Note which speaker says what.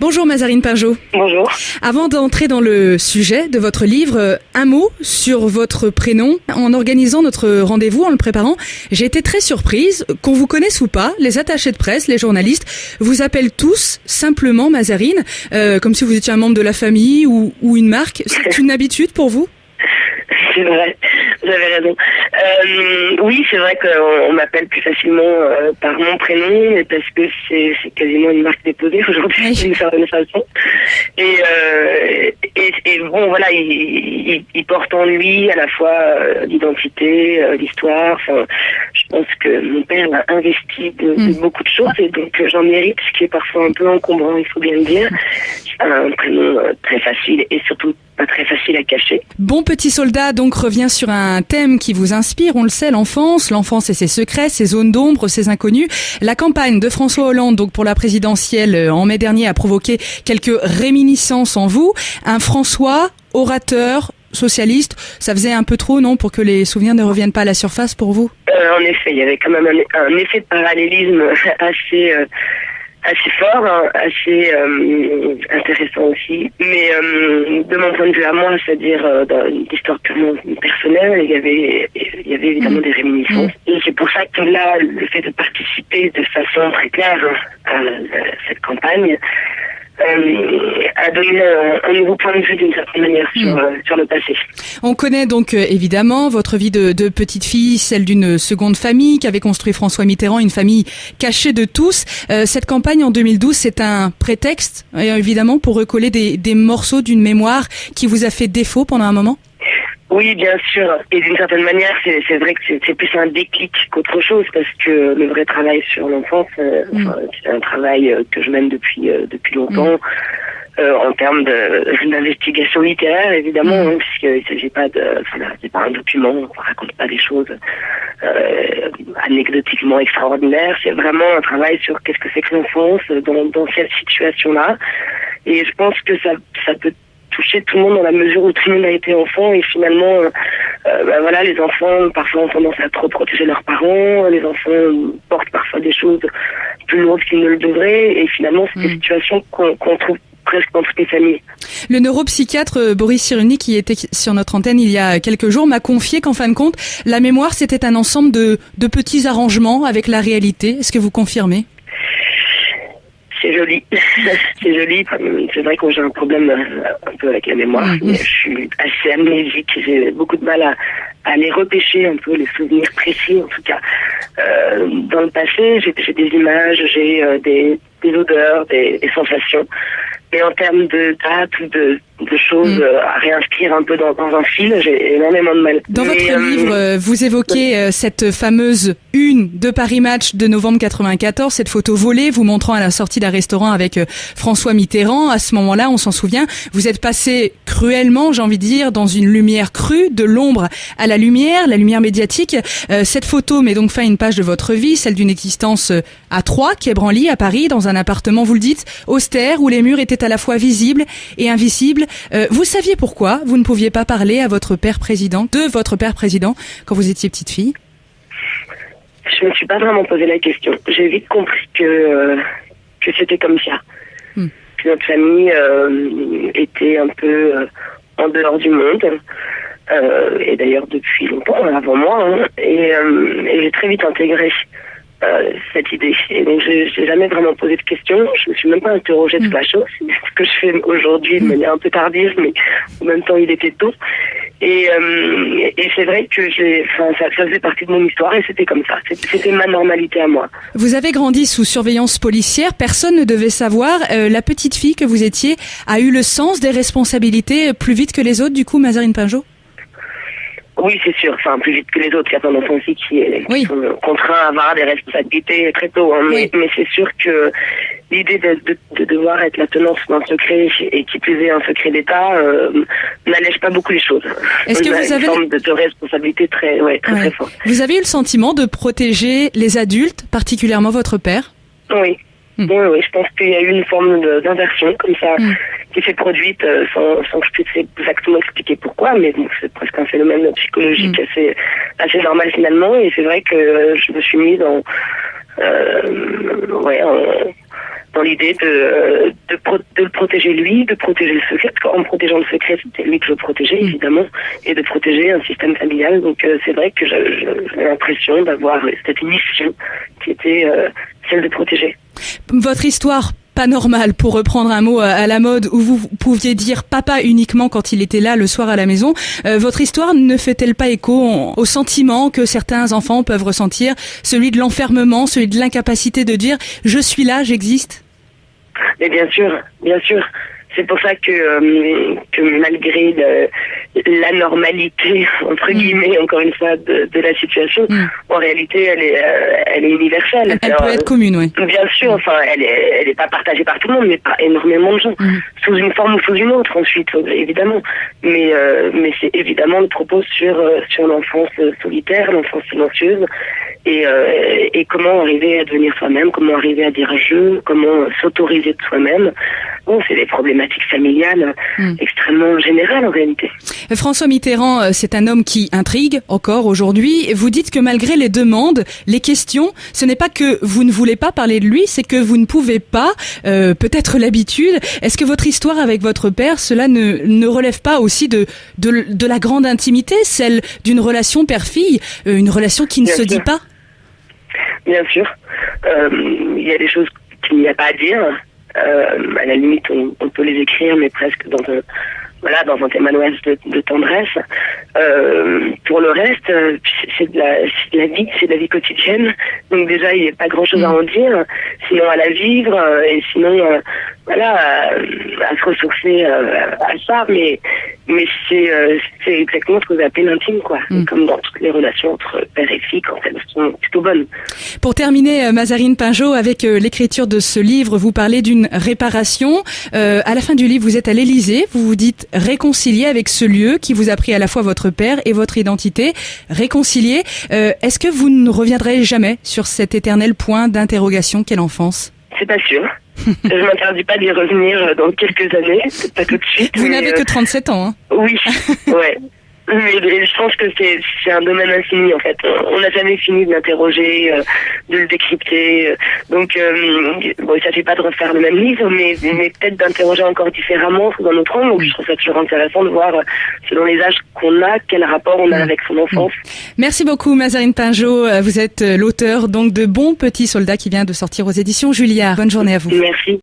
Speaker 1: Bonjour Mazarine Pinjot.
Speaker 2: Bonjour.
Speaker 1: Avant d'entrer dans le sujet de votre livre, un mot sur votre prénom. En organisant notre rendez-vous, en le préparant, j'ai été très surprise. Qu'on vous connaisse ou pas, les attachés de presse, les journalistes, vous appellent tous simplement Mazarine, comme si vous étiez un membre de la famille ou une marque. C'est une habitude pour vous ?
Speaker 2: C'est vrai, vous avez raison. Oui, c'est vrai qu'on m'appelle plus facilement par mon prénom, mais parce que c'est quasiment une marque déposée aujourd'hui, d'une certaine façon. Et bon, voilà, il porte en lui à la fois l'identité, l'histoire. Enfin, je pense que mon père a investi de beaucoup de choses, et donc j'en mérite, ce qui est parfois un peu encombrant, il faut bien le dire. Un prénom très facile et surtout pas très facile à cacher.
Speaker 1: Bon petit soldat donc revient sur un thème qui vous inspire, on le sait, l'enfance et ses secrets, ses zones d'ombre, ses inconnus. La campagne de François Hollande donc pour la présidentielle en mai dernier a provoqué quelques réminiscences en vous. Un François, orateur, socialiste, ça faisait un peu trop, non, pour que les souvenirs ne reviennent pas à la surface pour vous ?
Speaker 2: En effet, il y avait quand même un effet de parallélisme assez fort, assez intéressant aussi. Mais de mon point de vue à moi, c'est-à-dire dans une histoire purement personnelle, il y avait évidemment des réminiscences. Et c'est pour ça que là, le fait de participer de façon très claire à cette campagne a donné un nouveau point de vue d'une certaine manière sur le passé.
Speaker 1: On connaît donc évidemment votre vie de petite fille, celle d'une seconde famille qu'avait construit François Mitterrand, une famille cachée de tous. Cette campagne en 2012, c'est un prétexte évidemment pour recoller des morceaux d'une mémoire qui vous a fait défaut pendant un moment ?
Speaker 2: Oui, bien sûr. Et d'une certaine manière, c'est vrai que c'est plus un déclic qu'autre chose, parce que le vrai travail sur l'enfance, c'est un travail que je mène depuis longtemps, en termes d'investigation littéraire, évidemment, puisqu'il s'agit pas c'est pas un document, on raconte pas des choses anecdotiquement extraordinaires. C'est vraiment un travail sur qu'est-ce que c'est que l'enfance dans cette situation-là. Et je pense que ça peut toucher tout le monde dans la mesure où tout le monde a été enfant, et finalement voilà, les enfants parfois ont tendance à trop protéger leurs parents, les enfants portent parfois des choses plus lourdes qu'ils ne le devraient, et finalement c'est des situations qu'on trouve presque dans toutes les familles.
Speaker 1: Le neuropsychiatre Boris Cyrulnik, qui était sur notre antenne il y a quelques jours, m'a confié qu'en fin de compte, la mémoire c'était un ensemble de petits arrangements avec la réalité. Est-ce que vous confirmez ?
Speaker 2: C'est joli. C'est joli. C'est vrai que j'ai un problème un peu avec la mémoire. Mais je suis assez amnésique. J'ai beaucoup de mal à les repêcher un peu, les souvenirs précis en tout cas. Dans le passé, j'ai des images, j'ai des odeurs, des sensations. Mais en termes de dates ou de choses à réinscrire un peu dans un fil, j'ai énormément de mal.
Speaker 1: Dans votre livre, vous évoquez cette fameuse une de Paris Match de novembre 94, cette photo volée vous montrant à la sortie d'un restaurant avec François Mitterrand. À ce moment-là, on s'en souvient, vous êtes passé cruellement, j'ai envie de dire, dans une lumière crue, de l'ombre à la lumière médiatique. Cette photo met donc fin à une page de votre vie, celle d'une existence à Troyes, quai Branly, à Paris, dans un appartement, vous le dites, austère, où les murs étaient à la fois visibles et invisibles. Vous saviez pourquoi vous ne pouviez pas parler à votre père président, quand vous étiez petite fille ?
Speaker 2: Je me suis pas vraiment posé la question. J'ai vite compris que c'était comme ça. Que notre famille était un peu en dehors du monde. Et d'ailleurs depuis longtemps, avant moi. Et j'ai très vite intégré cette idée. Et donc j'ai jamais vraiment posé de questions. Je me suis même pas interrogée sur la chose. C'est ce que je fais aujourd'hui de manière un peu tardive, mais en même temps il était tôt. Et c'est vrai que ça faisait partie de mon histoire, et c'était comme ça. C'était ma normalité à moi.
Speaker 1: Vous avez grandi sous surveillance policière. Personne ne devait savoir. La petite fille que vous étiez a eu le sens des responsabilités plus vite que les autres, du coup, Mazarine Pinjot ?
Speaker 2: Oui, c'est sûr. Enfin, plus vite que les autres. Il y a plein d'enfants aussi qui sont contraints à avoir des responsabilités très tôt. Mais c'est sûr que l'idée de devoir être la tenante d'un secret, et qui plus est un secret d'État, n'allège pas beaucoup les choses.
Speaker 1: Est-ce que vous avez
Speaker 2: une forme de responsabilité très forte.
Speaker 1: Vous avez eu le sentiment de protéger les adultes, particulièrement votre père ?
Speaker 2: Oui. Oui, je pense qu'il y a eu une forme d'inversion comme ça qui s'est produite sans que je puisse exactement expliquer pourquoi, mais bon, c'est presque un phénomène psychologique assez normal finalement, et c'est vrai que je me suis mise dans l'idée de le protéger lui, de protéger le secret, parce qu'en protégeant le secret, c'était lui que je protégeais, évidemment, et de protéger un système familial. Donc c'est vrai que j'ai l'impression d'avoir cette mission qui était celle de protéger.
Speaker 1: Votre histoire pas normale, pour reprendre un mot à la mode, où vous pouviez dire papa uniquement quand il était là le soir à la maison, votre histoire ne fait-elle pas écho au sentiment que certains enfants peuvent ressentir, celui de l'enfermement, celui de l'incapacité de dire je suis là, j'existe?
Speaker 2: Mais bien sûr, bien sûr. C'est pour ça que malgré l'anormalité, entre guillemets, encore une fois, de la situation, en réalité, elle est universelle.
Speaker 1: Elle peut être commune, oui.
Speaker 2: Bien sûr, enfin, elle est pas partagée par tout le monde, mais par énormément de gens, sous une forme ou sous une autre, ensuite, évidemment. Mais c'est évidemment le propos sur l'enfance solitaire, l'enfance silencieuse, et comment arriver à devenir soi-même, comment arriver à dire je, comment s'autoriser de soi-même. Bon, c'est des problématiques familiales extrêmement générales en réalité.
Speaker 1: François Mitterrand, c'est un homme qui intrigue encore aujourd'hui. Vous dites que malgré les demandes, les questions, ce n'est pas que vous ne voulez pas parler de lui, c'est que vous ne pouvez pas, peut-être l'habitude. Est-ce que votre histoire avec votre père, cela ne relève pas aussi de la grande intimité, celle d'une relation père-fille, une relation qui ne se dit pas?
Speaker 2: Bien sûr. Il y a des choses qu'il n'y a pas à dire. À la limite, on peut les écrire, mais presque dans un témoignage de tendresse. Pour le reste, c'est de la vie, c'est de la vie quotidienne. Donc déjà, il n'y a pas grand-chose à en dire, sinon à la vivre, et sinon, à se ressourcer à ça. Mais c'est exactement ce que vous appelez l'intime, quoi. Comme dans toutes les relations entre père et fille, quand elles sont plutôt bonnes.
Speaker 1: Pour terminer, Mazarine Pinjot, avec l'écriture de ce livre, vous parlez d'une réparation. À la fin du livre, vous êtes à l'Élysée, vous vous dites réconcilier avec ce lieu qui vous a pris à la fois votre père et votre identité. Réconcilier. Est-ce que vous ne reviendrez jamais sur cet éternel point d'interrogation qu'est l'enfance?
Speaker 2: C'est pas sûr. Je m'interdis pas d'y revenir dans quelques années, peut-être pas tout de suite.
Speaker 1: Vous n'avez que 37 ans, hein?
Speaker 2: Oui, ouais. Mais je pense que c'est un domaine infini, en fait. On n'a jamais fini de l'interroger, de le décrypter. Donc, bon, il s'agit pas de refaire le même livre, mais peut-être d'interroger encore différemment sous un autre angle. Donc, je trouve ça toujours intéressant de voir, selon les âges qu'on a, quel rapport on a avec son enfance.
Speaker 1: Merci beaucoup, Mazarine Pinjot. Vous êtes l'auteur, donc, de Bon Petit Soldat qui vient de sortir aux éditions Julliard. Bonne journée à vous.
Speaker 2: Merci.